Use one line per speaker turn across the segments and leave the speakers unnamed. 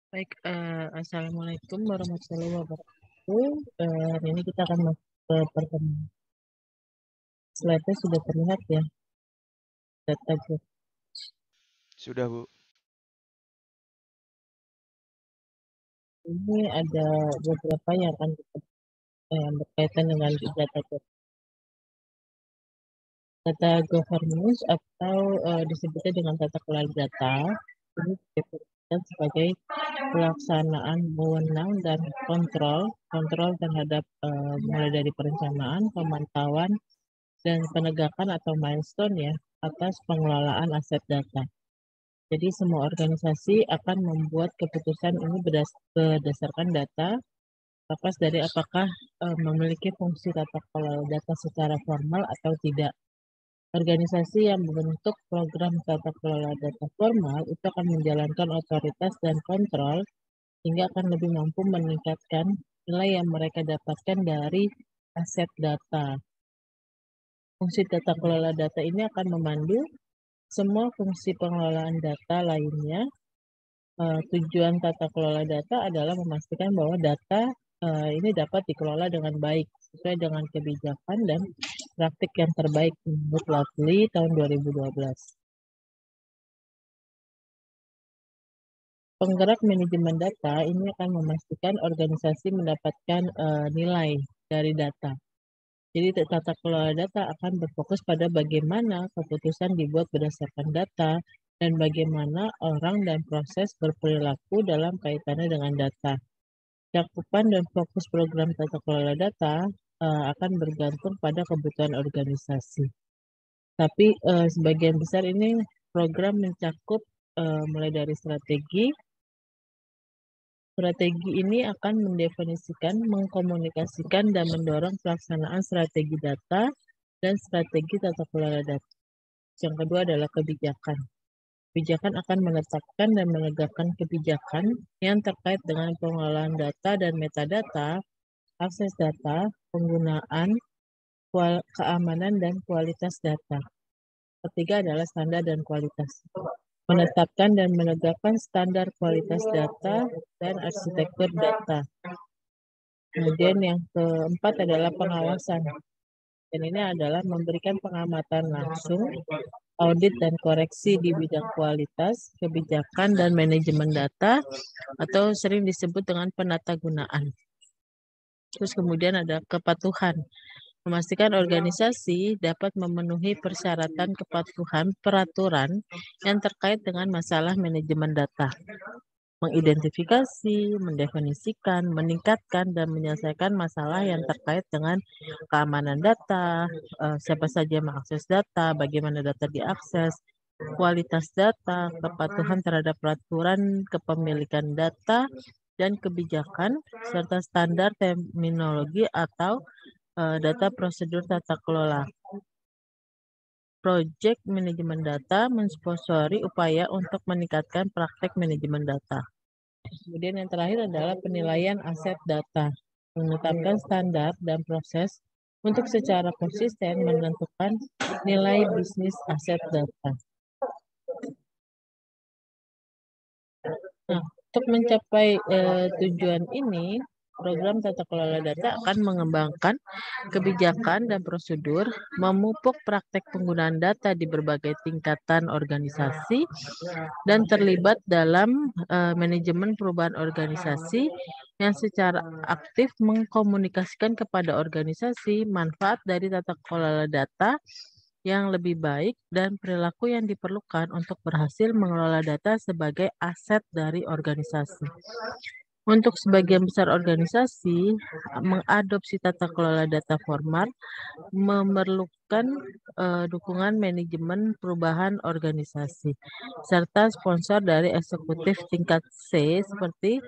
Baik, Assalamualaikum warahmatullahi wabarakatuh. Hari ini kita akan masuk ke pertemuan. Slide-nya sudah terlihat ya, data grup.
Sudah, Bu.
Ini ada beberapa yang akan kita berkaitan dengan data grup. Data governance atau disebutnya dengan tata kelola data, ini didefinisikan sebagai pelaksanaan wewenang dan kontrol terhadap mulai dari perencanaan, pemantauan, dan penegakan atau milestone ya atas pengelolaan aset data. Jadi semua organisasi akan membuat keputusan ini berdasarkan data, lepas dari apakah memiliki fungsi tata kelola data secara formal atau tidak. Organisasi yang membentuk program tata kelola data formal itu akan menjalankan otoritas dan kontrol sehingga akan lebih mampu meningkatkan nilai yang mereka dapatkan dari aset data. Fungsi tata kelola data ini akan memandu semua fungsi pengelolaan data lainnya. Tujuan tata kelola data adalah memastikan bahwa data ini dapat dikelola dengan baik sesuai dengan kebijakan dan praktik yang terbaik menurut Lovely tahun 2012. Penggerak manajemen data ini akan memastikan organisasi mendapatkan nilai dari data. Jadi tata kelola data akan berfokus pada bagaimana keputusan dibuat berdasarkan data dan bagaimana orang dan proses berperilaku dalam kaitannya dengan data. Cakupan dan fokus program tata kelola data akan bergantung pada kebutuhan organisasi. Tapi sebagian besar ini program mencakup mulai dari strategi. Strategi ini akan mendefinisikan, mengkomunikasikan, dan mendorong pelaksanaan strategi data dan strategi tata kelola data. Yang kedua adalah kebijakan. Kebijakan akan menetapkan dan menegakkan kebijakan yang terkait dengan pengelolaan data dan metadata, akses data, penggunaan, keamanan, dan kualitas data. Ketiga adalah standar dan kualitas. Menetapkan dan menegakkan standar kualitas data dan arsitektur data. Kemudian yang keempat adalah pengawasan. Dan ini adalah memberikan pengamatan langsung, audit dan koreksi di bidang kualitas, kebijakan, dan manajemen data, atau sering disebut dengan penatagunaan. Terus kemudian ada kepatuhan. Memastikan organisasi dapat memenuhi persyaratan kepatuhan peraturan yang terkait dengan masalah manajemen data. Mengidentifikasi, mendefinisikan, meningkatkan, dan menyelesaikan masalah yang terkait dengan keamanan data, siapa saja yang mengakses data, bagaimana data diakses, kualitas data, kepatuhan terhadap peraturan kepemilikan data, dan kebijakan, serta standar terminologi atau data prosedur tata kelola. Project manajemen data mensponsori upaya untuk meningkatkan praktek manajemen data. Kemudian yang terakhir adalah penilaian aset data, menetapkan standar dan proses untuk secara konsisten menentukan nilai bisnis aset data. Nah, untuk mencapai tujuan ini, program tata kelola data akan mengembangkan kebijakan dan prosedur, memupuk praktek penggunaan data di berbagai tingkatan organisasi, dan terlibat dalam manajemen perubahan organisasi yang secara aktif mengkomunikasikan kepada organisasi manfaat dari tata kelola data yang lebih baik dan perilaku yang diperlukan untuk berhasil mengelola data sebagai aset dari organisasi. Untuk sebagian besar organisasi, mengadopsi tata kelola data formal memerlukan dukungan manajemen perubahan organisasi, serta sponsor dari eksekutif tingkat C seperti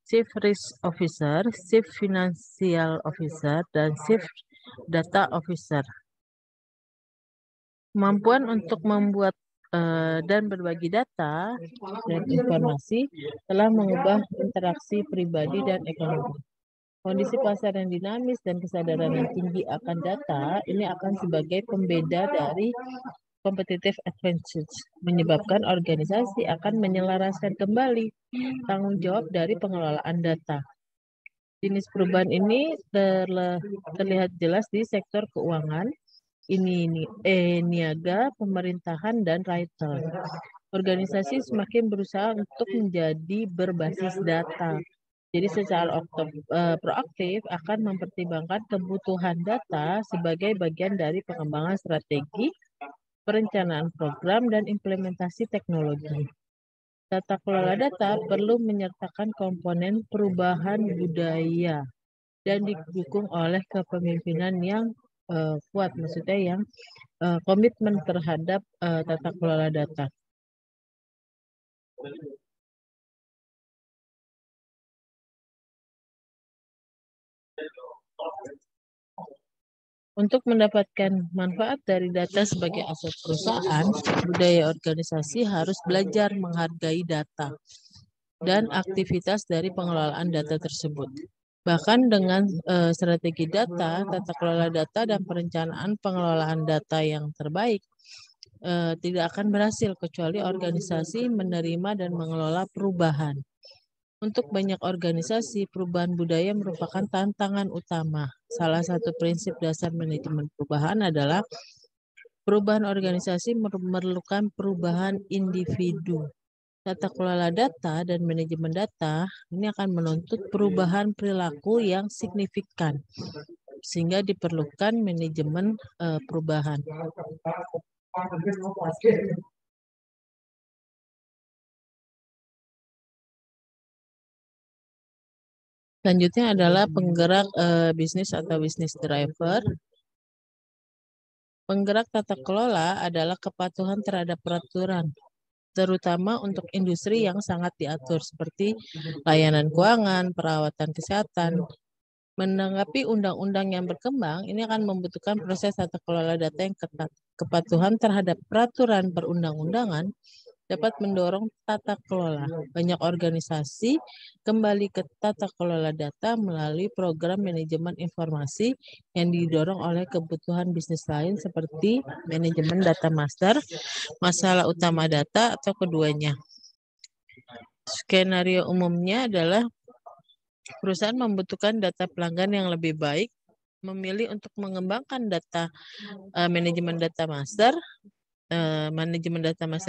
Chief Risk Officer, Chief Financial Officer, dan Chief Data Officer. Kemampuan untuk membuat dan berbagi data dan informasi telah mengubah interaksi pribadi dan ekonomi. Kondisi pasar yang dinamis dan kesadaran yang tinggi akan data ini akan sebagai pembeda dari competitive advantage, menyebabkan organisasi akan menyelaraskan kembali tanggung jawab dari pengelolaan data. Jenis perubahan ini terlihat jelas di sektor keuangan, niaga, pemerintahan, dan retail. Organisasi semakin berusaha untuk menjadi berbasis data. Jadi secara proaktif akan mempertimbangkan kebutuhan data sebagai bagian dari pengembangan strategi, perencanaan program, dan implementasi teknologi. Tata kelola data perlu menyertakan komponen perubahan budaya dan didukung oleh kepemimpinan yang kuat, maksudnya yang komitmen terhadap tata kelola data. Untuk mendapatkan manfaat dari data sebagai aset perusahaan, budaya organisasi harus belajar menghargai data dan aktivitas dari pengelolaan data tersebut. Bahkan dengan strategi data, tata kelola data, dan perencanaan pengelolaan data yang terbaik, tidak akan berhasil kecuali organisasi menerima dan mengelola perubahan. Untuk banyak organisasi, perubahan budaya merupakan tantangan utama. Salah satu prinsip dasar manajemen perubahan adalah perubahan organisasi memerlukan perubahan individu. Tata kelola data dan manajemen data ini akan menuntut perubahan perilaku yang signifikan, sehingga diperlukan manajemen perubahan. Selanjutnya adalah penggerak bisnis atau business driver. Penggerak tata kelola adalah kepatuhan terhadap peraturan, terutama untuk industri yang sangat diatur seperti layanan keuangan, perawatan kesehatan. Menanggapi undang-undang yang berkembang, ini akan membutuhkan proses tata kelola data yang ketat. Kepatuhan terhadap peraturan perundang-undangan dapat mendorong tata kelola. Banyak organisasi kembali ke tata kelola data melalui program manajemen informasi yang didorong oleh kebutuhan bisnis lain seperti manajemen data master, masalah utama data, atau keduanya. Skenario umumnya adalah perusahaan membutuhkan data pelanggan yang lebih baik, memilih untuk mengembangkan data manajemen data master,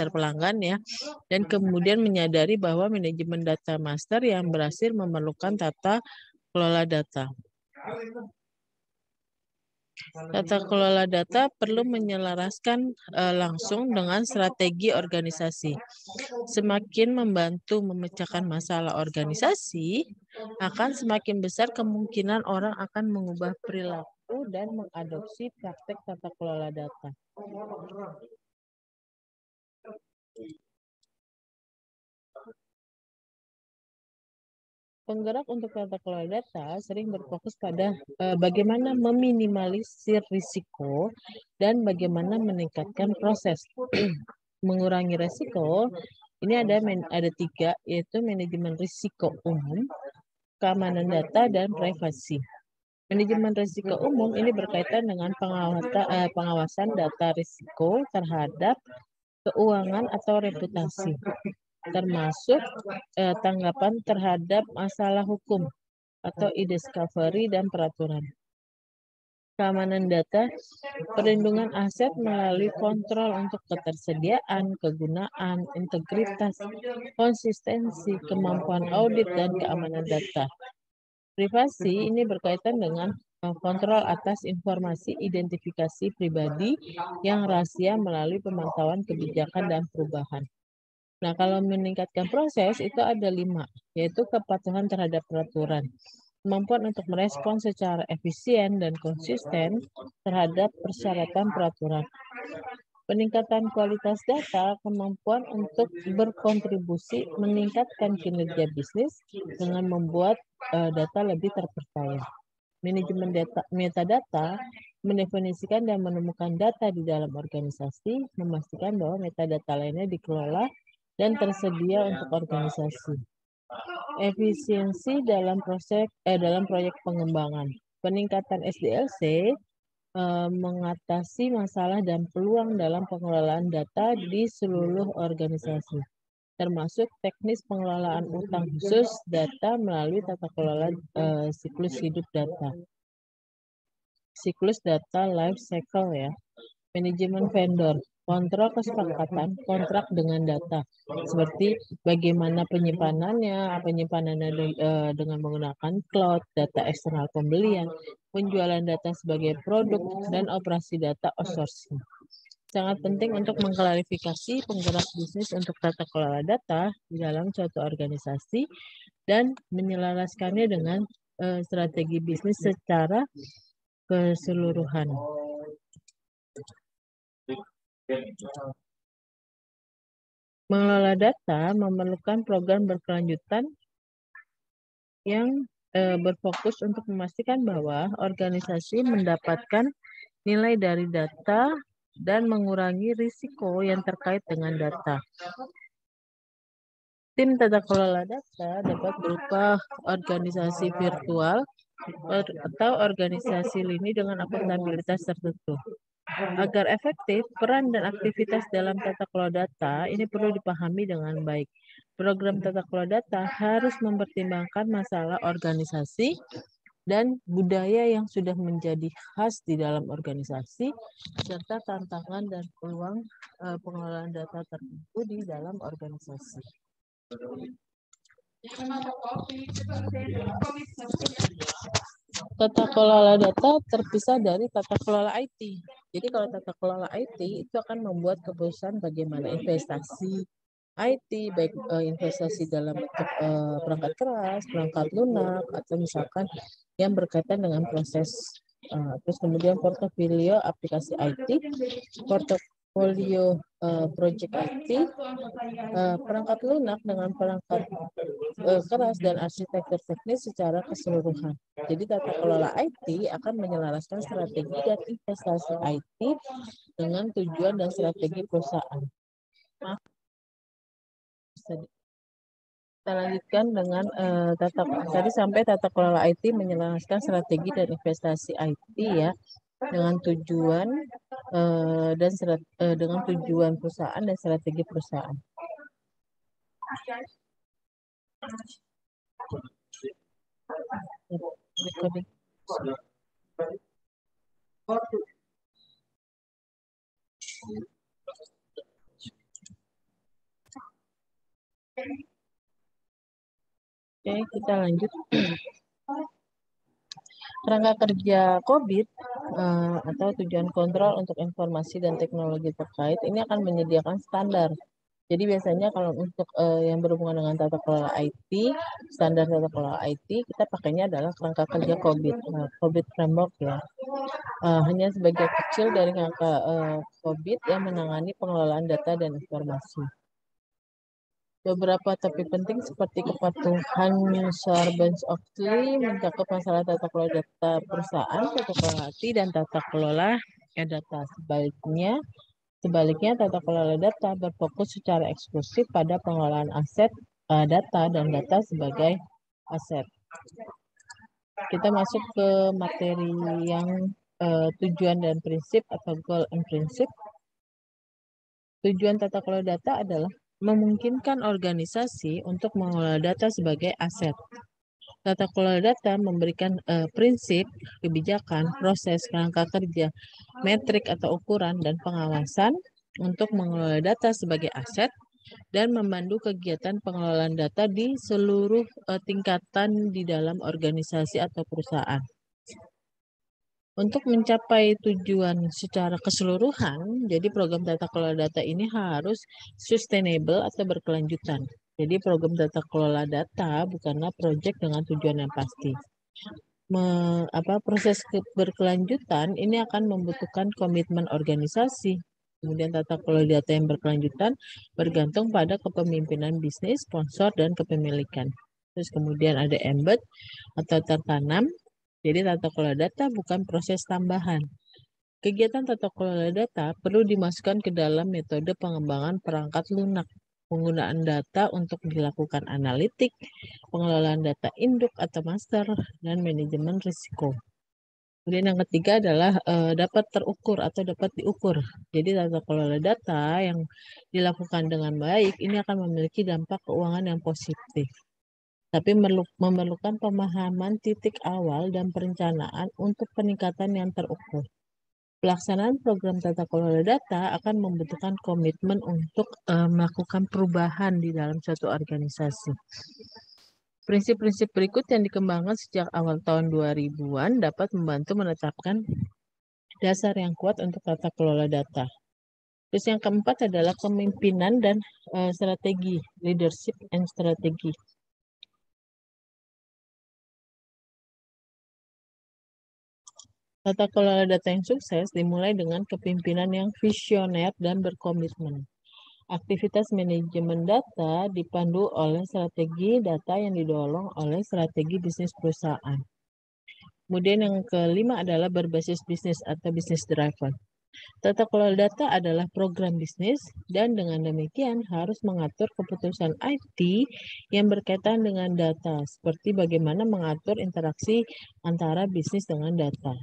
pelanggan ya, dan kemudian menyadari bahwa manajemen data master yang berhasil memerlukan tata kelola data. Tata kelola data perlu menyelaraskan langsung dengan strategi organisasi. Semakin membantu memecahkan masalah organisasi, akan semakin besar kemungkinan orang akan mengubah perilaku dan mengadopsi praktek tata kelola data. Penggerak untuk tata kelola data sering berfokus pada bagaimana meminimalisir risiko dan bagaimana meningkatkan proses. Mengurangi risiko, ini ada 3, yaitu manajemen risiko umum, keamanan data, dan privasi. Manajemen risiko umum ini berkaitan dengan pengawasan data risiko terhadap keuangan atau reputasi, termasuk tanggapan terhadap masalah hukum atau e-discovery dan peraturan. Keamanan data, perlindungan aset melalui kontrol untuk ketersediaan, kegunaan, integritas, konsistensi, kemampuan audit, dan keamanan data. Privasi ini berkaitan dengan kontrol atas informasi identifikasi pribadi yang rahasia melalui pemantauan kebijakan dan perubahan. Nah, kalau meningkatkan proses itu ada 5, yaitu kepatuhan terhadap peraturan, kemampuan untuk merespons secara efisien dan konsisten terhadap persyaratan peraturan, peningkatan kualitas data, kemampuan untuk berkontribusi meningkatkan kinerja bisnis dengan membuat data lebih terpercaya. Manajemen data, metadata, mendefinisikan dan menemukan data di dalam organisasi, memastikan bahwa metadata lainnya dikelola dan tersedia untuk organisasi. Efisiensi dalam proyek pengembangan. Peningkatan SDLC mengatasi masalah dan peluang dalam pengelolaan data di seluruh organisasi, termasuk teknis pengelolaan utang khusus data melalui tata kelola siklus hidup data. Siklus data life cycle ya. Manajemen vendor, kontrol kesepakatan kontrak dengan data, seperti bagaimana penyimpanannya dengan menggunakan cloud, data eksternal pembelian, penjualan data sebagai produk, dan operasi data outsourcing. Sangat penting untuk mengklarifikasi penggerak bisnis untuk tata kelola data di dalam suatu organisasi dan menyelaraskannya dengan strategi bisnis secara keseluruhan. Mengelola data memerlukan program berkelanjutan yang berfokus untuk memastikan bahwa organisasi mendapatkan nilai dari data dan mengurangi risiko yang terkait dengan data. Tim tata kelola data dapat berupa organisasi virtual atau organisasi lini dengan akuntabilitas tertentu. Agar efektif, peran dan aktivitas dalam tata kelola data ini perlu dipahami dengan baik. Program tata kelola data harus mempertimbangkan masalah organisasi dan budaya yang sudah menjadi khas di dalam organisasi, serta tantangan dan peluang pengelolaan data tertentu di dalam organisasi. Tata kelola data terpisah dari tata kelola IT. Jadi kalau tata kelola IT itu akan membuat keputusan bagaimana investasi IT, baik investasi dalam bentuk perangkat keras, perangkat lunak, atau misalkan yang berkaitan dengan proses. Terus kemudian portofolio aplikasi IT, portofolio project IT, perangkat lunak dengan perangkat keras dan arsitektur teknis secara keseluruhan. Jadi tata kelola IT akan menyelaraskan strategi dan investasi IT dengan tujuan dan strategi perusahaan. Kita lanjutkan dengan tadi sampai tata kelola IT menyelaraskan strategi dan investasi IT ya dengan tujuan dengan tujuan perusahaan dan strategi perusahaan. Oke, kita lanjut. Kerangka kerja COVID atau tujuan kontrol untuk informasi dan teknologi terkait ini akan menyediakan standar. Jadi biasanya kalau untuk yang berhubungan dengan tata kelola IT, standar tata kelola IT, kita pakainya adalah kerangka kerja COVID, COVID framework ya. Hanya sebagian kecil dari kerangka COVID yang menangani pengelolaan data dan informasi. Beberapa topik penting seperti kepatuhan Sarbanes-Oxley mencakup masalah tata kelola data perusahaan, tata kelola IT, dan tata kelola data. Sebaliknya, tata kelola data berfokus secara eksklusif pada pengelolaan aset data dan data sebagai aset. Kita masuk ke materi yang tujuan dan prinsip atau goal and principle. Tujuan tata kelola data adalah memungkinkan organisasi untuk mengelola data sebagai aset. Tata kelola data memberikan prinsip, kebijakan, proses, kerangka kerja, metrik atau ukuran, dan pengawasan untuk mengelola data sebagai aset dan memandu kegiatan pengelolaan data di seluruh tingkatan di dalam organisasi atau perusahaan. Untuk mencapai tujuan secara keseluruhan, jadi program tata kelola data ini harus sustainable atau berkelanjutan. Jadi program tata kelola data bukanlah proyek dengan tujuan yang pasti. Proses berkelanjutan ini akan membutuhkan komitmen organisasi. Kemudian tata kelola data yang berkelanjutan bergantung pada kepemimpinan bisnis, sponsor, dan kepemilikan. Terus kemudian ada embed atau tertanam. Jadi tata kelola data bukan proses tambahan. Kegiatan tata kelola data perlu dimasukkan ke dalam metode pengembangan perangkat lunak, penggunaan data untuk dilakukan analitik, pengelolaan data induk atau master, dan manajemen risiko. Kemudian yang ketiga adalah dapat terukur atau dapat diukur. Jadi tata kelola data yang dilakukan dengan baik ini akan memiliki dampak keuangan yang positif. Tapi memerlukan pemahaman titik awal dan perencanaan untuk peningkatan yang terukur. Pelaksanaan program tata kelola data akan membutuhkan komitmen untuk melakukan perubahan di dalam suatu organisasi. Prinsip-prinsip berikut yang dikembangkan sejak awal tahun 2000-an dapat membantu menetapkan dasar yang kuat untuk tata kelola data. Terus yang keempat adalah kepemimpinan dan strategi, leadership and strategy. Tata kelola data yang sukses dimulai dengan kepemimpinan yang visioner dan berkomitmen. Aktivitas manajemen data dipandu oleh strategi data yang didorong oleh strategi bisnis perusahaan. Kemudian yang kelima adalah berbasis bisnis atau business driver. Tata kelola data adalah program bisnis dan dengan demikian harus mengatur keputusan IT yang berkaitan dengan data, seperti bagaimana mengatur interaksi antara bisnis dengan data.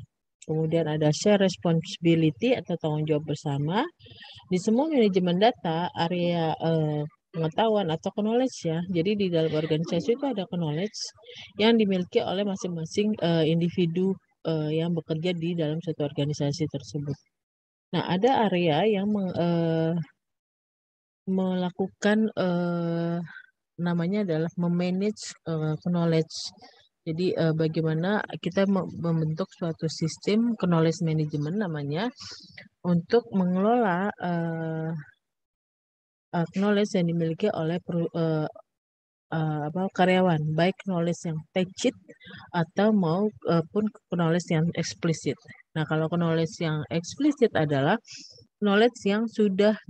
Kemudian ada share responsibility atau tanggung jawab bersama. Di semua manajemen data, area pengetahuan atau knowledge ya. Jadi di dalam organisasi itu ada knowledge yang dimiliki oleh masing-masing individu yang bekerja di dalam suatu organisasi tersebut. Nah, ada area yang melakukan namanya adalah memanage knowledge. Jadi bagaimana kita membentuk suatu sistem knowledge management namanya untuk mengelola knowledge yang dimiliki oleh karyawan, baik knowledge yang tacit atau maupun knowledge yang eksplisit. Nah, kalau knowledge yang eksplisit adalah knowledge yang sudah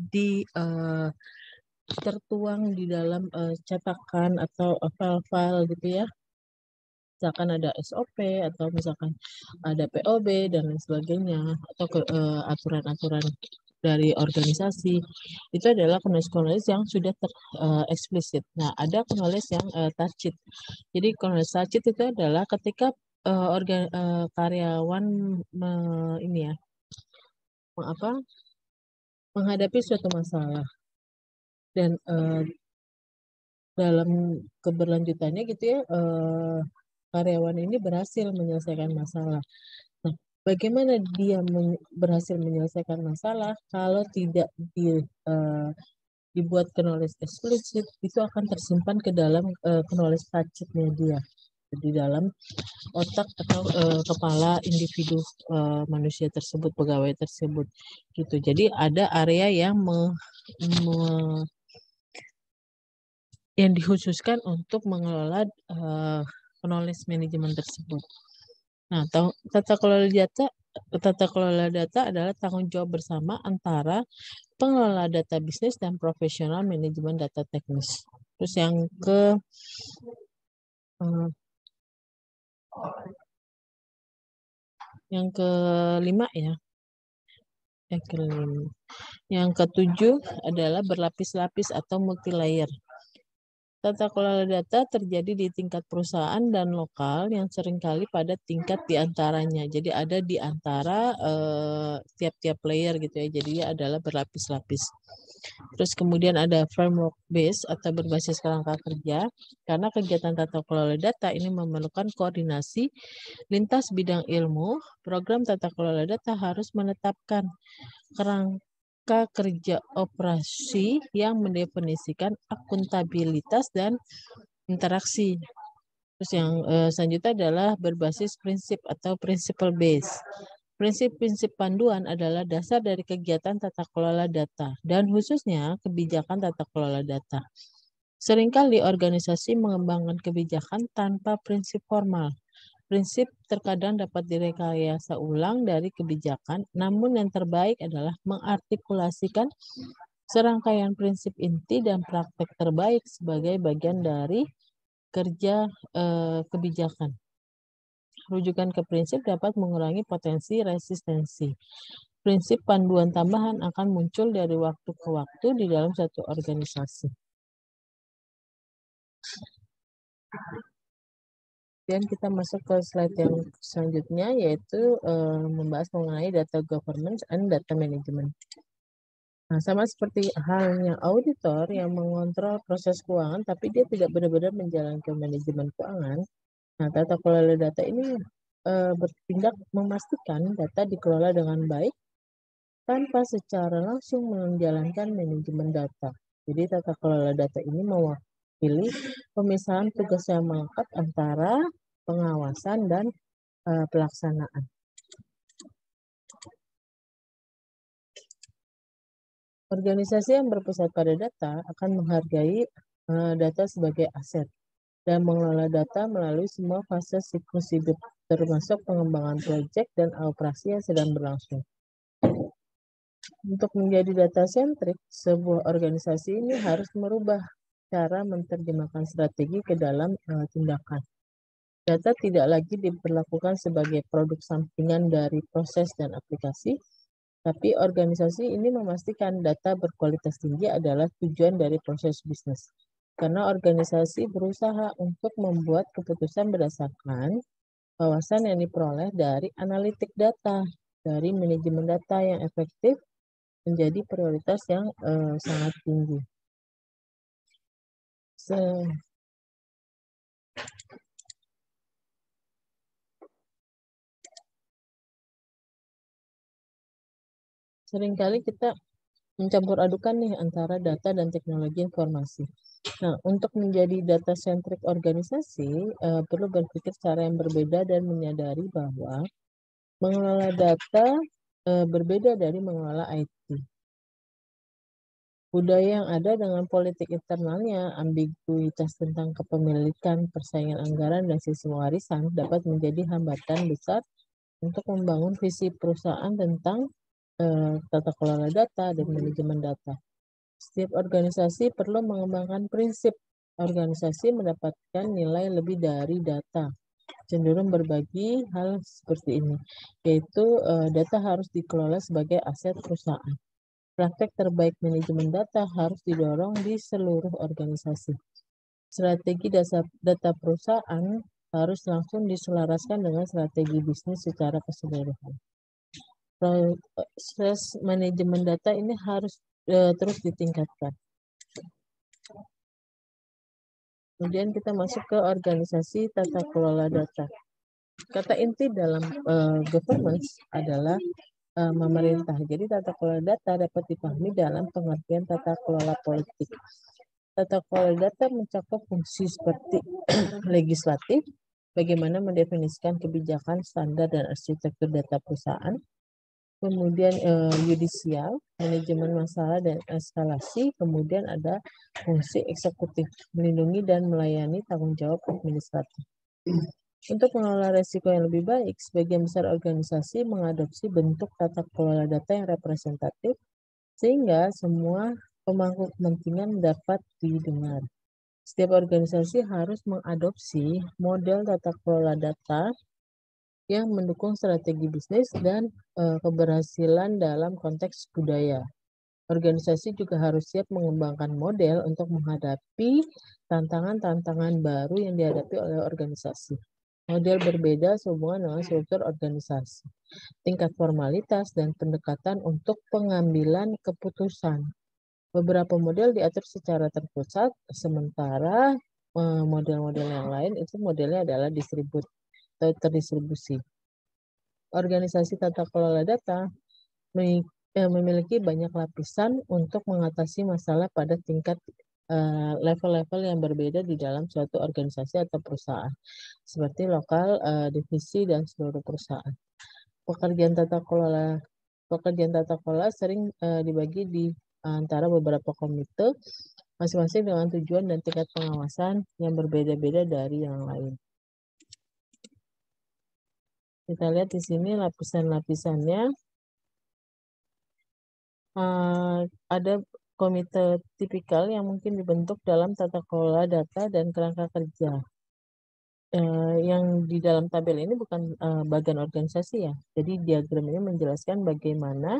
tertuang di dalam cetakan atau file-file gitu ya. Misalkan ada SOP atau misalkan ada POB dan lain sebagainya atau aturan-aturan dari organisasi itu adalah knowledge yang sudah eksplisit. Nah, ada knowledge yang tacit. Jadi knowledge tacit itu adalah ketika karyawan ini ya menghadapi suatu masalah dan dalam keberlanjutannya gitu ya karyawan ini berhasil menyelesaikan masalah. Nah, bagaimana dia berhasil menyelesaikan masalah kalau tidak dibuat knowledge eksplisit, itu akan tersimpan ke dalam knowledge tacitnya dia di dalam otak atau kepala individu manusia tersebut, pegawai tersebut gitu. Jadi ada area yang yang dikhususkan untuk mengelola knowledge management tersebut. Nah, tata kelola data adalah tanggung jawab bersama antara pengelola data bisnis dan profesional manajemen data teknis. Terus yang kelima ya. Yang ketujuh adalah berlapis-lapis atau multi-layer. Tata kelola data terjadi di tingkat perusahaan dan lokal yang seringkali pada tingkat di antaranya. Jadi ada di antara tiap-tiap layer gitu ya. Jadi adalah berlapis-lapis. Terus kemudian ada framework base atau berbasis kerangka kerja. Karena kegiatan tata kelola data ini memerlukan koordinasi lintas bidang ilmu. Program tata kelola data harus menetapkan kerangka kerja operasi yang mendefinisikan akuntabilitas dan interaksi. Terus yang selanjutnya adalah berbasis prinsip atau principle base. Prinsip-prinsip panduan adalah dasar dari kegiatan tata kelola data dan khususnya kebijakan tata kelola data. Seringkali organisasi mengembangkan kebijakan tanpa prinsip formal. Prinsip terkadang dapat direkayasa ulang dari kebijakan, namun yang terbaik adalah mengartikulasikan serangkaian prinsip inti dan praktek terbaik sebagai bagian dari kerja kebijakan. Rujukan ke prinsip dapat mengurangi potensi resistensi. Prinsip panduan tambahan akan muncul dari waktu ke waktu di dalam satu organisasi. Kemudian kita masuk ke slide yang selanjutnya, yaitu membahas mengenai data governance and data management. Nah, sama seperti halnya auditor yang mengontrol proses keuangan, tapi dia tidak benar-benar menjalankan manajemen keuangan. Nah, tata kelola data ini bertindak memastikan data dikelola dengan baik tanpa secara langsung menjalankan manajemen data. Jadi tata kelola data ini mewakili pemisahan tugas yang melekat antara pengawasan dan pelaksanaan. Organisasi yang berpusat pada data akan menghargai data sebagai aset dan mengelola data melalui semua fase siklus hidup, termasuk pengembangan proyek dan operasi yang sedang berlangsung. Untuk menjadi data-sentrik, sebuah organisasi ini harus merubah cara menerjemahkan strategi ke dalam tindakan. Data tidak lagi diperlakukan sebagai produk sampingan dari proses dan aplikasi, tapi organisasi ini memastikan data berkualitas tinggi adalah tujuan dari proses bisnis. Karena organisasi berusaha untuk membuat keputusan berdasarkan wawasan yang diperoleh dari analitik data, dari manajemen data yang efektif menjadi prioritas yang sangat tinggi. Seringkali kita mencampur adukan nih antara data dan teknologi informasi. Nah, untuk menjadi data-centric organisasi, perlu berpikir cara yang berbeda dan menyadari bahwa mengelola data berbeda dari mengelola IT. Budaya yang ada dengan politik internalnya, ambiguitas tentang kepemilikan, persaingan anggaran, dan sistem warisan dapat menjadi hambatan besar untuk membangun visi perusahaan tentang tata kelola data dan manajemen data. Setiap organisasi perlu mengembangkan prinsip organisasi mendapatkan nilai lebih dari data. Cenderung berbagi hal seperti ini, yaitu data harus dikelola sebagai aset perusahaan. Praktek terbaik manajemen data harus didorong di seluruh organisasi. Strategi data perusahaan harus langsung diselaraskan dengan strategi bisnis secara keseluruhan. Proses manajemen data ini harus terus ditingkatkan. Kemudian kita masuk ke organisasi tata kelola data. Kata inti dalam governance adalah memerintah. Jadi tata kelola data dapat dipahami dalam pengertian tata kelola politik. Tata kelola data mencakup fungsi seperti legislatif, bagaimana mendefinisikan kebijakan, standar, dan arsitektur data perusahaan. Kemudian yudisial, manajemen masalah dan eskalasi. Kemudian ada fungsi eksekutif, melindungi dan melayani tanggung jawab administratif. Untuk mengelola risiko yang lebih baik, sebagian besar organisasi mengadopsi bentuk tata kelola data yang representatif, sehingga semua pemangku kepentingan dapat didengar. Setiap organisasi harus mengadopsi model tata kelola data yang mendukung strategi bisnis dan keberhasilan dalam konteks budaya. Organisasi juga harus siap mengembangkan model untuk menghadapi tantangan-tantangan baru yang dihadapi oleh organisasi. Model berbeda sehubungan dengan struktur organisasi, tingkat formalitas, dan pendekatan untuk pengambilan keputusan. Beberapa model diatur secara terpusat, sementara model-model yang lain itu modelnya adalah terdistribusi. Organisasi tata kelola data memiliki banyak lapisan untuk mengatasi masalah pada tingkat level-level yang berbeda di dalam suatu organisasi atau perusahaan, seperti lokal, divisi, dan seluruh perusahaan. Pekerjaan tata kelola sering dibagi di antara beberapa komite, masing-masing dengan tujuan dan tingkat pengawasan yang berbeda-beda dari yang lain. Kita lihat di sini lapisan-lapisannya. Ada komite tipikal yang mungkin dibentuk dalam tata kelola data dan kerangka kerja. Yang di dalam tabel ini bukan bagian organisasi ya. Jadi diagram ini menjelaskan bagaimana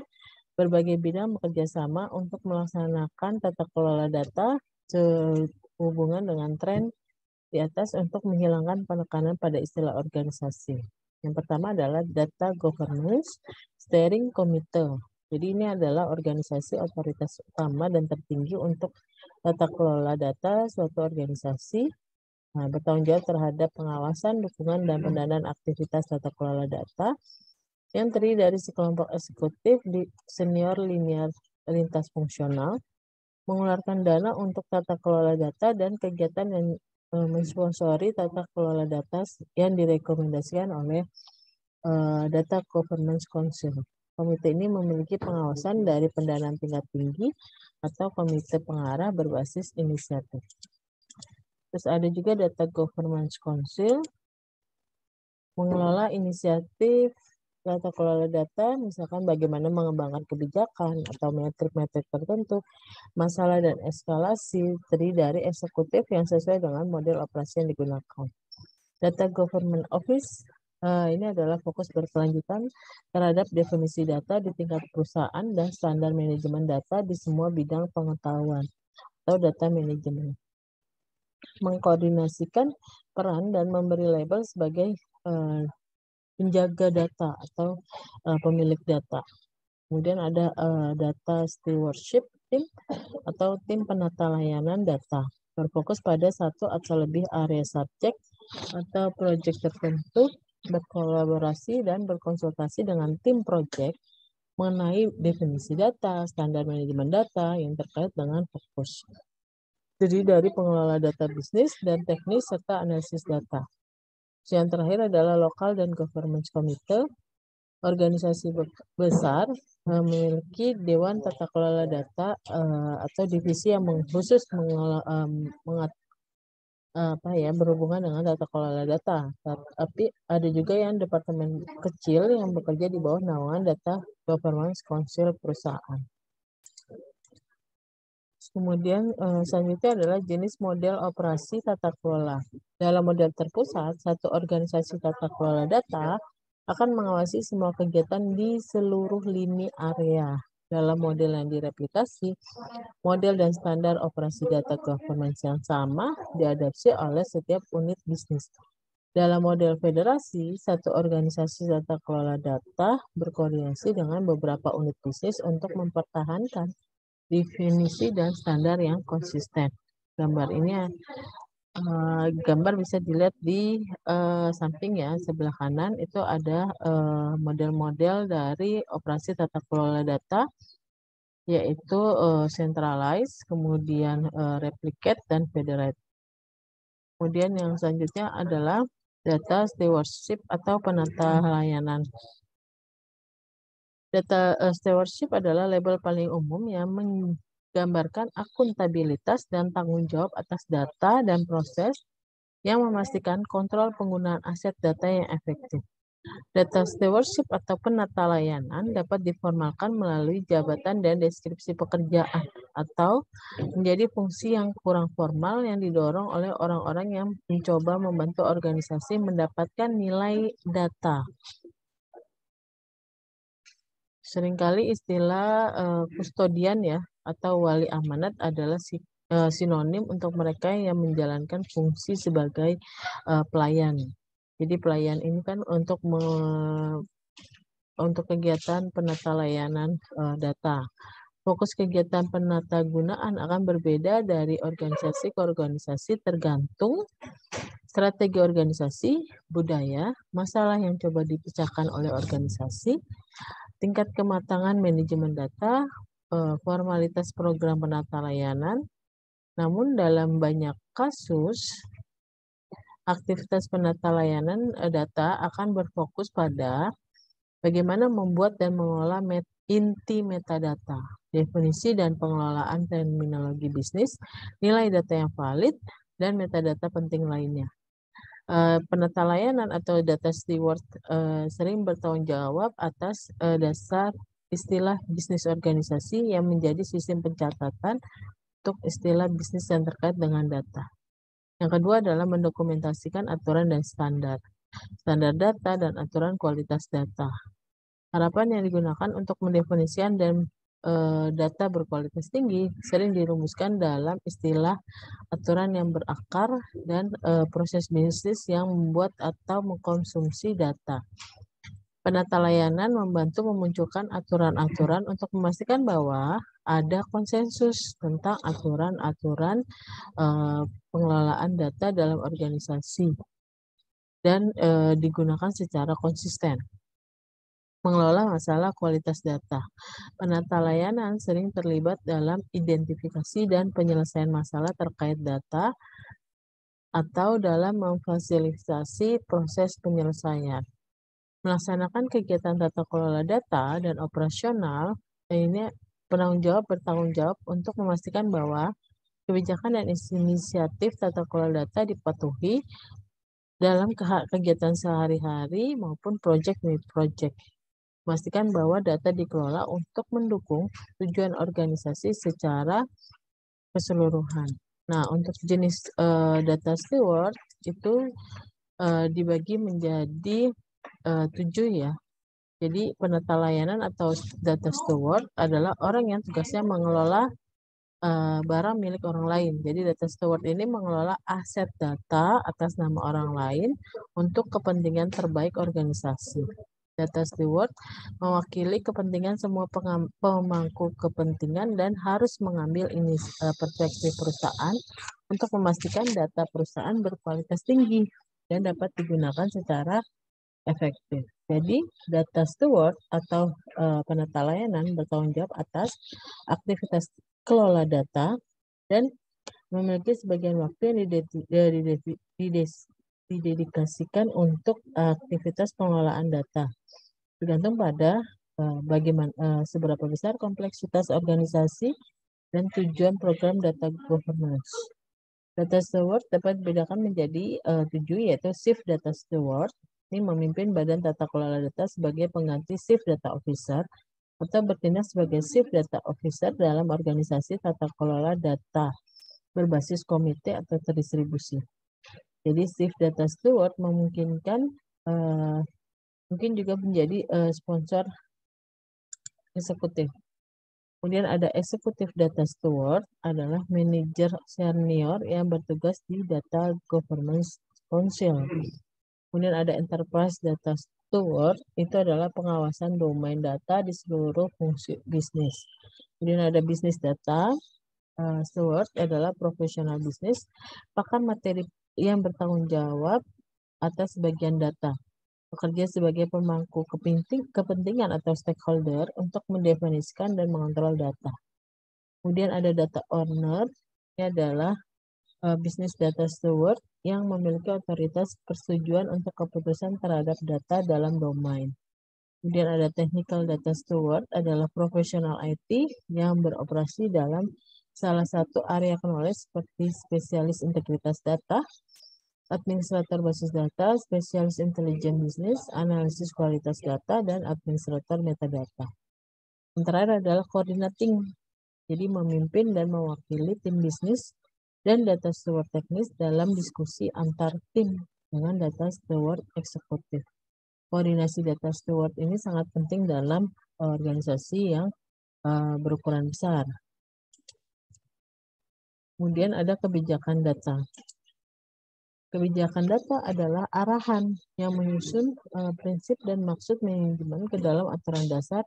berbagai bidang bekerja sama untuk melaksanakan tata kelola data sehubungan dengan tren di atas untuk menghilangkan penekanan pada istilah organisasi. Yang pertama adalah Data Governance Steering Committee. Jadi ini adalah organisasi otoritas utama dan tertinggi untuk tata kelola data suatu organisasi. Nah, bertanggung jawab terhadap pengawasan, dukungan, dan pendanaan aktivitas tata kelola data yang terdiri dari sekelompok eksekutif di senior linear lintas fungsional, mengeluarkan dana untuk tata kelola data dan kegiatan yang mensponsori tata kelola data yang direkomendasikan oleh Data Governance Council. Komite ini memiliki pengawasan dari pendanaan tingkat tinggi atau komite pengarah berbasis inisiatif. Terus ada juga Data Governance Council, mengelola inisiatif tata kelola data, misalkan bagaimana mengembangkan kebijakan atau metrik-metrik tertentu, masalah dan eskalasi, terdiri dari eksekutif yang sesuai dengan model operasi yang digunakan. Data Government Office, ini adalah fokus berkelanjutan terhadap definisi data di tingkat perusahaan dan standar manajemen data di semua bidang pengetahuan atau data manajemen. Mengkoordinasikan peran dan memberi label sebagai penjaga data atau pemilik data. Kemudian ada data stewardship team atau tim penata layanan data, berfokus pada satu atau lebih area subjek atau proyek tertentu, berkolaborasi dan berkonsultasi dengan tim proyek mengenai definisi data, standar manajemen data yang terkait dengan fokus. Jadi dari pengelola data bisnis dan teknis serta analisis data. Yang terakhir adalah Local dan Governance Committee. Organisasi besar memiliki Dewan Tata Kelola Data atau divisi yang khusus berhubungan dengan tata kelola data. Tapi ada juga yang departemen kecil yang bekerja di bawah naungan Data Governance Council perusahaan. Kemudian selanjutnya adalah jenis model operasi tata kelola. Dalam model terpusat, satu organisasi tata kelola data akan mengawasi semua kegiatan di seluruh lini area. Dalam model yang direplikasi, model dan standar operasi data governance yang sama diadopsi oleh setiap unit bisnis. Dalam model federasi, satu organisasi tata kelola data berkoordinasi dengan beberapa unit bisnis untuk mempertahankan definisi dan standar yang konsisten. Gambar ini gambar bisa dilihat di samping ya, sebelah kanan itu ada model-model dari operasi tata kelola data, yaitu centralized, kemudian replicate, dan federate. Kemudian yang selanjutnya adalah data stewardship atau penata layanan. Data stewardship adalah label paling umum yang menggambarkan akuntabilitas dan tanggung jawab atas data dan proses yang memastikan kontrol penggunaan aset data yang efektif. Data stewardship atau penata layanan dapat diformalkan melalui jabatan dan deskripsi pekerjaan atau menjadi fungsi yang kurang formal yang didorong oleh orang-orang yang mencoba membantu organisasi mendapatkan nilai data. Seringkali istilah kustodian ya atau wali amanat adalah sinonim untuk mereka yang menjalankan fungsi sebagai pelayan. Jadi pelayan ini kan untuk kegiatan penata layanan data. Fokus kegiatan penata gunaan akan berbeda dari organisasi ke organisasi tergantung strategi organisasi, budaya, masalah yang coba dipecahkan oleh organisasi, tingkat kematangan manajemen data, formalitas program penata layanan. Namun dalam banyak kasus, aktivitas penata layanan data akan berfokus pada bagaimana membuat dan mengelola inti metadata, definisi dan pengelolaan terminologi bisnis, nilai data yang valid, dan metadata penting lainnya. Penata layanan atau data steward sering bertanggung jawab atas dasar istilah bisnis organisasi yang menjadi sistem pencatatan untuk istilah bisnis yang terkait dengan data. Yang kedua adalah mendokumentasikan aturan dan standar data dan aturan kualitas data. Harapan yang digunakan untuk mendefinisikan dan data berkualitas tinggi sering dirumuskan dalam istilah aturan yang berakar dan proses bisnis yang membuat atau mengkonsumsi data. Penata layanan membantu memunculkan aturan-aturan untuk memastikan bahwa ada konsensus tentang aturan-aturan pengelolaan data dalam organisasi dan digunakan secara konsisten. Mengelola masalah kualitas data. Penata layanan sering terlibat dalam identifikasi dan penyelesaian masalah terkait data atau dalam memfasilitasi proses penyelesaian. Melaksanakan kegiatan tata kelola data dan operasional, ini penanggung jawab bertanggung jawab untuk memastikan bahwa kebijakan dan inisiatif tata kelola data dipatuhi dalam kegiatan sehari-hari maupun proyek demi proyek. Memastikan bahwa data dikelola untuk mendukung tujuan organisasi secara keseluruhan. Nah, untuk jenis data steward itu dibagi menjadi 7 ya. Jadi penata layanan atau data steward adalah orang yang tugasnya mengelola barang milik orang lain. Jadi data steward ini mengelola aset data atas nama orang lain untuk kepentingan terbaik organisasi. Data steward mewakili kepentingan semua pemangku kepentingan dan harus mengambil perspektif perusahaan untuk memastikan data perusahaan berkualitas tinggi dan dapat digunakan secara efektif. Jadi, data steward atau penata layanan bertanggung jawab atas aktivitas kelola data dan memiliki sebagian waktu yang didedikasikan untuk aktivitas pengelolaan data. Tergantung pada bagaimana seberapa besar kompleksitas organisasi dan tujuan program data governance. Data steward dapat dibedakan menjadi 7 yaitu Chief Data Steward. Ini memimpin badan tata kelola data sebagai pengganti Chief Data Officer atau bertindak sebagai Chief Data Officer dalam organisasi tata kelola data berbasis komite atau terdistribusi. Jadi Chief Data Steward memungkinkan mungkin juga menjadi sponsor eksekutif. Kemudian ada Executive Data Steward adalah manajer senior yang bertugas di Data Governance Council. Kemudian ada Enterprise Data Steward, itu adalah pengawasan domain data di seluruh fungsi bisnis. Kemudian ada Business Data Steward adalah profesional bisnis, pakar materi yang bertanggung jawab atas bagian data. Bekerja sebagai pemangku kepentingan atau stakeholder untuk mendefinisikan dan mengontrol data. Kemudian ada data owner, ini adalah business data steward yang memiliki otoritas persetujuan untuk keputusan terhadap data dalam domain. Kemudian ada technical data steward adalah profesional IT yang beroperasi dalam salah satu area knowledge seperti spesialis integritas data, administrator basis data, spesialis intelligent business, analisis kualitas data, dan administrator metadata. Yang terakhir adalah coordinating, jadi memimpin dan mewakili tim bisnis dan data steward teknis dalam diskusi antar tim dengan data steward eksekutif. Koordinasi data steward ini sangat penting dalam organisasi yang berukuran besar. Kemudian ada kebijakan data. Kebijakan data adalah arahan yang menyusun prinsip dan maksud manajemen ke dalam aturan dasar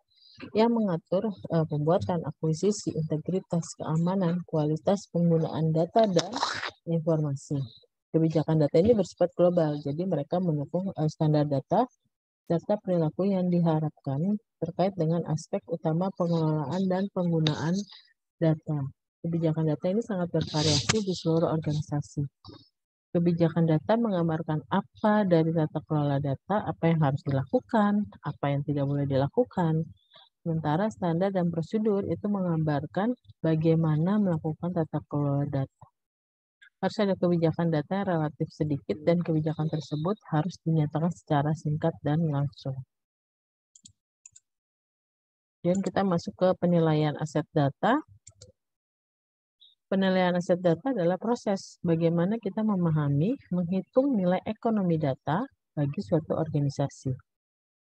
yang mengatur pembuatan, akuisisi, integritas, keamanan, kualitas penggunaan data, dan informasi. Kebijakan data ini bersifat global, jadi mereka mendukung standar data serta perilaku yang diharapkan terkait dengan aspek utama pengelolaan dan penggunaan data. Kebijakan data ini sangat bervariasi di seluruh organisasi. Kebijakan data menggambarkan apa dari tata kelola data, apa yang harus dilakukan, apa yang tidak boleh dilakukan. Sementara standar dan prosedur itu menggambarkan bagaimana melakukan tata kelola data. Harus ada kebijakan data yang relatif sedikit dan kebijakan tersebut harus dinyatakan secara singkat dan langsung. Dan kita masuk ke penilaian aset data. Penilaian aset data adalah proses bagaimana kita memahami, menghitung nilai ekonomi data bagi suatu organisasi.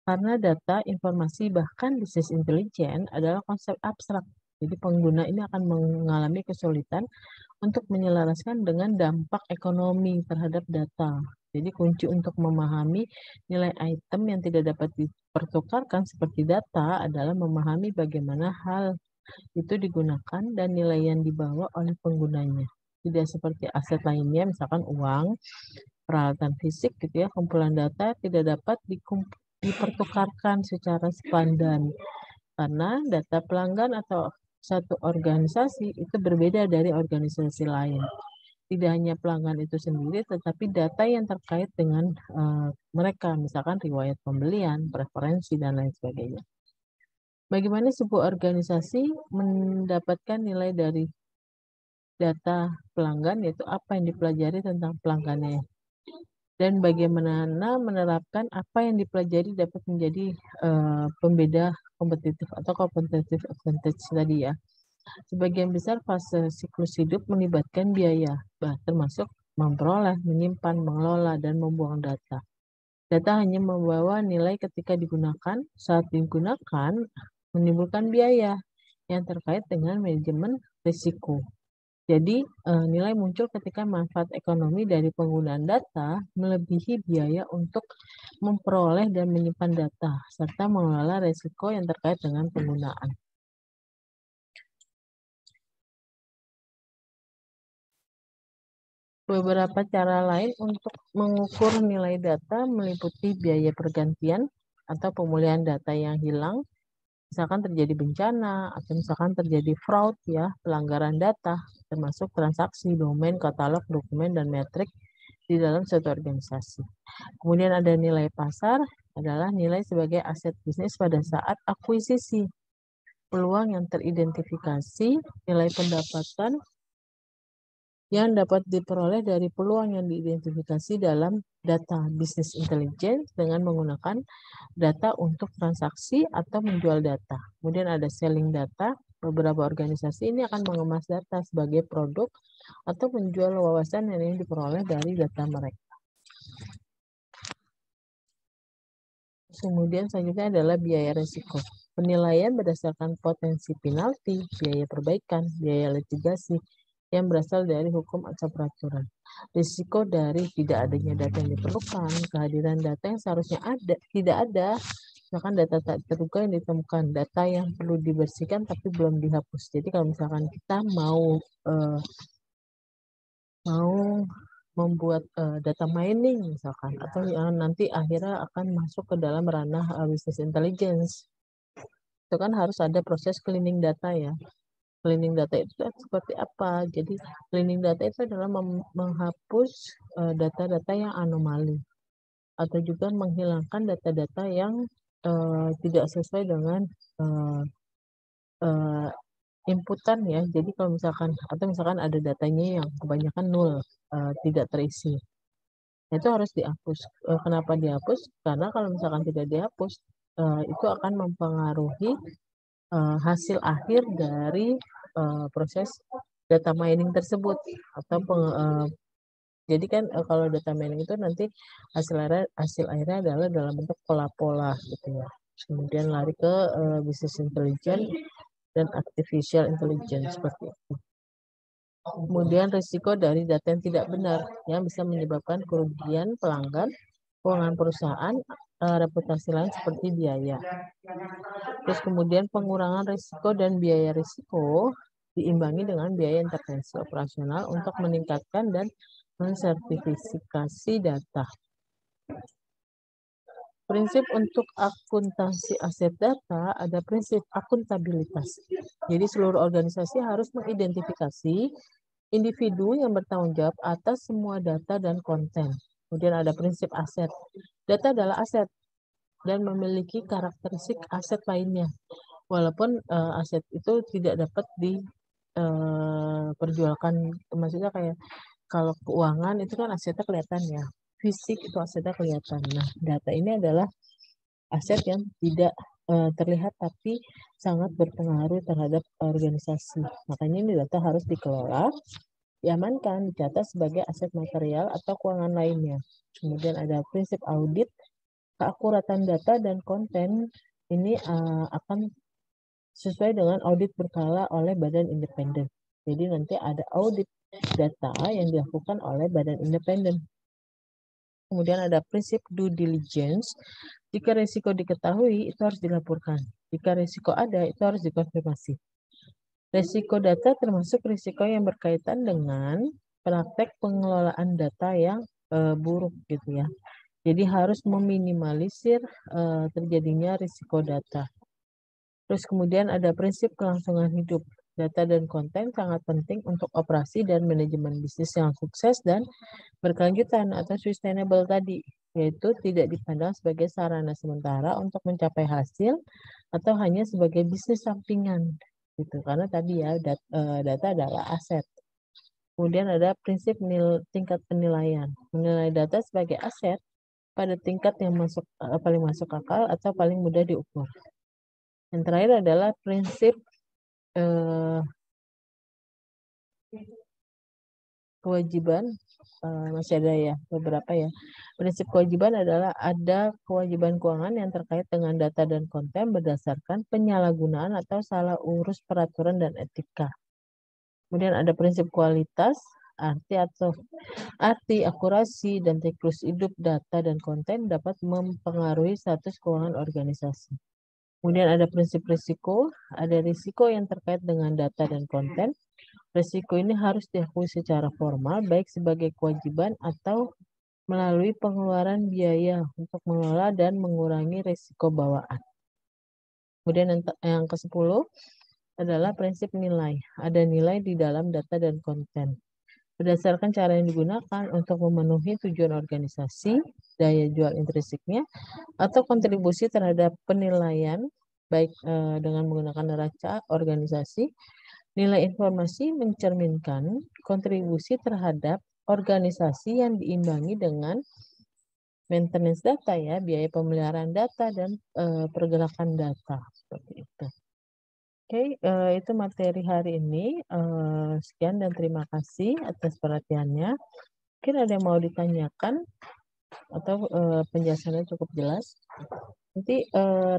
Karena data, informasi, bahkan bisnis intelijen adalah konsep abstrak. Jadi pengguna ini akan mengalami kesulitan untuk menyelaraskan dengan dampak ekonomi terhadap data. Jadi kunci untuk memahami nilai item yang tidak dapat dipertukarkan seperti data adalah memahami bagaimana hal itu digunakan dan nilai yang dibawa oleh penggunanya. Tidak seperti aset lainnya, misalkan uang, peralatan fisik gitu ya, kumpulan data tidak dapat dipertukarkan secara sepandan karena data pelanggan atau satu organisasi itu berbeda dari organisasi lain. Tidak hanya pelanggan itu sendiri, tetapi data yang terkait dengan mereka, misalkan riwayat pembelian, preferensi, dan lain sebagainya. Bagaimana sebuah organisasi mendapatkan nilai dari data pelanggan, yaitu apa yang dipelajari tentang pelanggannya. Dan bagaimana menerapkan apa yang dipelajari dapat menjadi pembeda kompetitif atau competitive advantage tadi ya. Sebagian besar fase siklus hidup melibatkan biaya, termasuk memperoleh, menyimpan, mengelola, dan membuang data. Data hanya membawa nilai ketika digunakan. Saat digunakan, menimbulkan biaya yang terkait dengan manajemen risiko. Jadi, nilai muncul ketika manfaat ekonomi dari penggunaan data melebihi biaya untuk memperoleh dan menyimpan data, serta mengelola risiko yang terkait dengan penggunaan. Beberapa cara lain untuk mengukur nilai data meliputi biaya pergantian atau pemulihan data yang hilang, misalkan terjadi bencana atau misalkan terjadi fraud ya, pelanggaran data, termasuk transaksi, domain, katalog, dokumen, dan metrik di dalam suatu organisasi. Kemudian ada nilai pasar, adalah nilai sebagai aset bisnis pada saat akuisisi. Peluang yang teridentifikasi, nilai pendapatan yang dapat diperoleh dari peluang yang diidentifikasi dalam data bisnis intelligence dengan menggunakan data untuk transaksi atau menjual data. Kemudian ada selling data. Beberapa organisasi ini akan mengemas data sebagai produk atau menjual wawasan yang diperoleh dari data mereka. Kemudian selanjutnya adalah biaya risiko. Penilaian berdasarkan potensi penalti, biaya perbaikan, biaya litigasi yang berasal dari hukum atau peraturan. Risiko dari tidak adanya data yang diperlukan, kehadiran data yang seharusnya ada, tidak ada, misalkan data tak terduga yang ditemukan, data yang perlu dibersihkan tapi belum dihapus. Jadi kalau misalkan kita mau membuat data mining misalkan, atau yang nanti akhirnya akan masuk ke dalam ranah business intelligence, itu kan harus ada proses cleaning data ya. Cleaning data itu seperti apa? Jadi cleaning data itu adalah menghapus data-data yang anomali atau juga menghilangkan data-data yang tidak sesuai dengan inputan ya. Jadi kalau misalkan atau misalkan ada datanya yang kebanyakan nol, tidak terisi, itu harus dihapus. Kenapa dihapus? Karena kalau misalkan tidak dihapus, itu akan mempengaruhi hasil akhir dari proses data mining tersebut atau jadi kan kalau data mining itu nanti hasil akhirnya adalah dalam bentuk pola-pola gitu ya. Kemudian lari ke business intelligence dan artificial intelligence seperti itu. Kemudian risiko dari data yang tidak benar yang bisa menyebabkan kerugian pelanggan, keuangan perusahaan, reputasi lain seperti biaya. Terus kemudian pengurangan risiko dan biaya risiko diimbangi dengan biaya intervensi operasional untuk meningkatkan dan mensertifikasi data. Prinsip untuk akuntansi aset data ada prinsip akuntabilitas. Jadi seluruh organisasi harus mengidentifikasi individu yang bertanggung jawab atas semua data dan konten. Kemudian ada prinsip aset. Data adalah aset dan memiliki karakteristik aset lainnya. Walaupun aset itu tidak dapat diperjualkan, maksudnya kayak kalau keuangan itu kan asetnya kelihatan ya. Fisik itu asetnya kelihatan. Nah, data ini adalah aset yang tidak terlihat tapi sangat berpengaruh terhadap organisasi. Makanya ini data harus dikelola, diamankan, dicatat sebagai aset material atau keuangan lainnya. Kemudian ada prinsip audit. keakuratan data dan konten ini akan sesuai dengan audit berkala oleh badan independen. Jadi nanti ada audit data yang dilakukan oleh badan independen. Kemudian ada prinsip due diligence. Jika risiko diketahui, itu harus dilaporkan. Jika risiko ada, itu harus dikonfirmasi. Risiko data termasuk risiko yang berkaitan dengan praktek pengelolaan data yang buruk gitu ya. Jadi harus meminimalisir terjadinya risiko data. Terus kemudian ada prinsip kelangsungan hidup. Data dan konten sangat penting untuk operasi dan manajemen bisnis yang sukses dan berkelanjutan atau sustainable tadi, yaitu tidak dipandang sebagai sarana sementara untuk mencapai hasil atau hanya sebagai bisnis sampingan gitu. Karena tadi ya data adalah aset. Kemudian ada prinsip tingkat penilaian. Menilai data sebagai aset pada tingkat yang paling masuk akal atau paling mudah diukur. Yang terakhir adalah prinsip kewajiban, masih ada ya beberapa ya. Prinsip kewajiban adalah ada kewajiban keuangan yang terkait dengan data dan konten berdasarkan penyalahgunaan atau salah urus peraturan dan etika. Kemudian ada prinsip kualitas, arti, akurasi, dan siklus hidup data dan konten dapat mempengaruhi status keuangan organisasi. Kemudian ada prinsip risiko, ada risiko yang terkait dengan data dan konten. Risiko ini harus diakui secara formal, baik sebagai kewajiban atau melalui pengeluaran biaya untuk mengelola dan mengurangi risiko bawaan. Kemudian yang ke-10 adalah prinsip nilai. Ada nilai di dalam data dan konten. Berdasarkan cara yang digunakan untuk memenuhi tujuan organisasi, daya jual intrinsiknya, atau kontribusi terhadap penilaian, baik dengan menggunakan neraca organisasi, nilai informasi mencerminkan kontribusi terhadap organisasi yang diimbangi dengan maintenance data ya, biaya pemeliharaan data dan pergerakan data seperti itu. Oke, itu materi hari ini. Sekian dan terima kasih atas perhatiannya. Mungkin ada yang mau ditanyakan atau penjelasannya cukup jelas. Nanti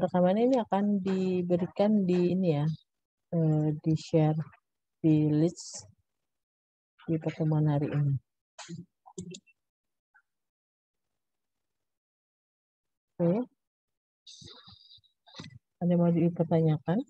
rekamannya ini akan diberikan di ini ya, di share di list di pertemuan hari ini. Oke. Ada yang mau dipertanyakan?